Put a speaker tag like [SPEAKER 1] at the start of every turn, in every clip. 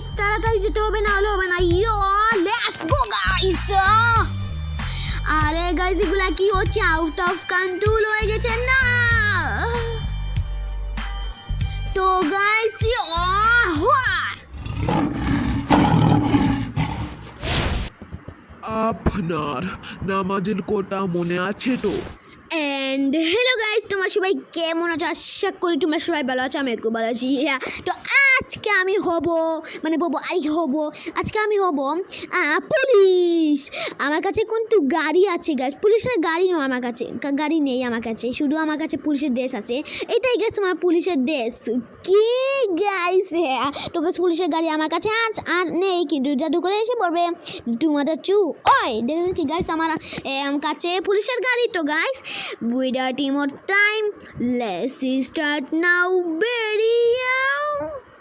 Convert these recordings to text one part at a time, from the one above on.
[SPEAKER 1] Guys তাড়াতাড়ি যেতে হবে, না হলে হবে না। ইয়ো লেটস গো গাইস। আরে গাইস এগুলা কি হচ্ছে? আউট অফ কন্ট্রোল হয়ে গেছে না। তো গাইস
[SPEAKER 2] আপনার নামাজের কোটা মনে আছে তো?
[SPEAKER 1] এন্ড হ্যালো গাইস, তোমরা সবাই কেমন আছো? আশা করি তোমরা সবাই ভালো আছো, আমি একটু ভালো আছি। তো আজকে আমি হব আজকে আমি হব পুলিশ। আমার কাছে কিন্তু গাড়ি আছে গাইস, পুলিশের গাড়ি নয় আমার কাছে, গাড়ি নেই আমার কাছে, শুধু আমার কাছে পুলিশের ড্রেস আছে। এটাই গেছে আমার পুলিশের ড্রেস। কি গাইস তো গাইস পুলিশের গাড়ি আমার কাছে আজ নেই, কিন্তু জাদু করে এসে পড়বে তোমাদের চু। ওই দেখেন কি গাইস আমার কাছে পুলিশের গাড়ি। তো guys without any more time, let's start now video.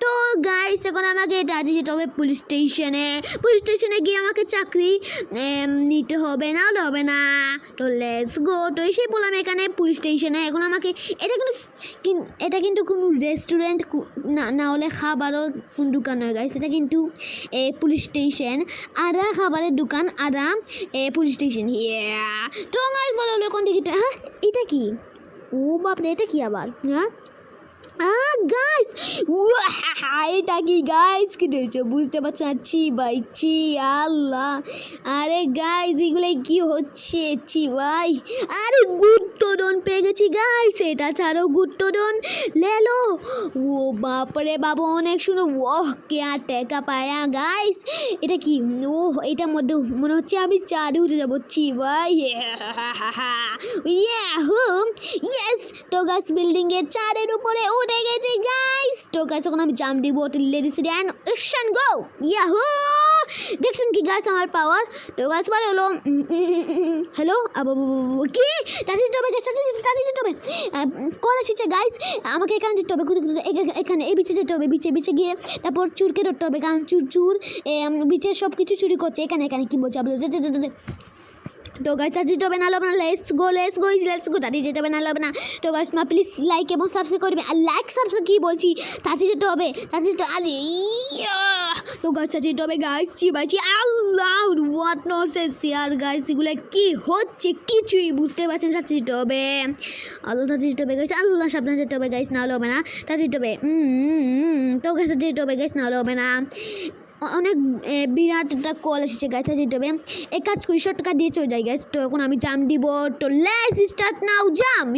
[SPEAKER 1] তো গাইস এখন আমাকে রাজি যেতে হবে পুলিশ স্টেশনে গিয়ে আমাকে চাকরি নিতে হবে, না হলে হবে না। তো লেটস গো। তো এসেই বললাম এখানে পুলিশ স্টেশনে। এখন আমাকে এটা কিন্তু কোনো রেস্টুরেন্ট না হলে খাবারের কোন দোকান নয় গাইস, এটা কিন্তু পুলিশ স্টেশন। আরা খাবারের দোকান, আরা পুলিশ স্টেশন। তো গাইস বলো কোন দিকে? হ্যাঁ এটা কি? ও বাপরে, এটা কি আবার? হ্যাঁ গাইস এটা কি গাইস? কি দেখছো? বুঝতে পারছি না। ছি আল্লাহ। আরে গাইস এগুলো কি হচ্ছে? ভাই আরে গুপ্তধন পেয়ে গেছি গাইস। এটা ছাড়ো গুপ্তধন লেলো। ও বাপরে বাবা, অনেক শুনো। ওহ কে টাকা পায়া গাইস। এটা কি? ও এটার মধ্যে মনে হচ্ছে আমি চাঁদে উঠে যাবো। ভাই ইয়েস। তো গাইস বিল্ডিং এর চাঁদের উপরে উঠে গেছি গাইস। তো গাইস এখন আমি জাম্প দিব। Ladies and action go. Yahoo দেখছেন কি গাইস আমার পাওয়ার? তো গাইস বলে হলো হ্যালো কি তাড়াতাড়ি যেতে হবে গাইস, তাড়াতাড়ি যেতে হবে। কল এসেছে গাইস, আমাকে এখানে যেতে হবে, এখানে এই বিচে যেতে হবে। বিচে গিয়ে তারপর চুরকে ধরতে হবে, কারণ চুর বিচে সব কিছু চুরি করছে। এখানে কি বলছে? তো গাইস তাড়াতাড়ি যেতে হবে, না হবে না। লেটস গো তাড়াতাড়ি যেতে হবে, না হবে না। তো গাইস মা প্লিজ লাইক এবং সাবস্ক্রাইব করবে। আর লাইক সাবস্ক্রাইব কি বলছি, তাড়াতাড়ি যেতে হবে, তাড়াতাড়ি যেতে। আরে তো গাইস তাড়াতাড়ি যেতে হবে গাইস। চিবাইছি আল্লাহ হোয়াট ননসেন্স ইয়ার গাইস, এগুলো কি হচ্ছে কিছুই বুঝতে পারছেন। তাড়াতাড়ি যেতে হবে আল্লাহ, তাড়াতাড়ি যেতে হবে গাইস। আল্লাহ সাবধানে যেতে হবে গাইস, না হলে হবে না। তাড়াতাড়ি যেতে হবে। তো গাইস তাড়াতাড়ি যেতে হবে গাইস, না হলে হবে না। অনেক বিরাট একটা কল এসেছে গাইস, যেতে হবে। এক কাজ করি, শর্ট টাকা দিয়ে চলে যাই গাইস। তো এখন আমি জাম্প দিব। তো লেটস স্টার্ট নাও জাম্প।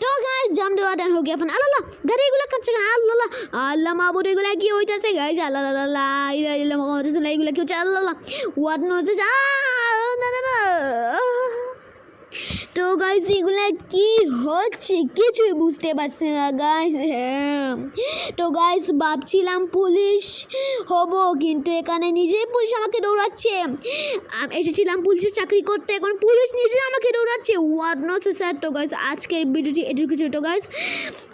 [SPEAKER 1] তো গাইস জাম্প দেওয়া ডান হয়ে গিয়ে এখন আল্লাহ গাড়িগুলো কাটছে কেন? আল্লাহ মাহবুদ এগুলো কি হইতেছে গাইস? আল্লাহ এগুলো কি হচ্ছে? আল্লাহ হোয়াট ননসেন্স। না তো গাইস এগুলো কি হচ্ছে কিছুই বুঝতে পারছি না গাইস। তো গাইস ভাবছিলাম পুলিশ হব, কিন্তু এখানে নিজেই পুলিশ আমাকে দৌড়াচ্ছে। এসেছিলাম পুলিশের চাকরি করতে, এখন পুলিশ নিজে আমাকে দৌড়াচ্ছে। What nonsense. তো গাইস আজকের ভিডিওটি এটুকু ছিল। তো গাইস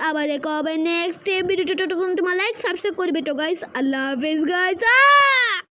[SPEAKER 1] আবার দেখা হবে নেক্সট ভিডিওটা। তোমার লাইক সাবস্ক্রাইব করবে। তো গাইস আল্লাহ হাফেজ গাইস।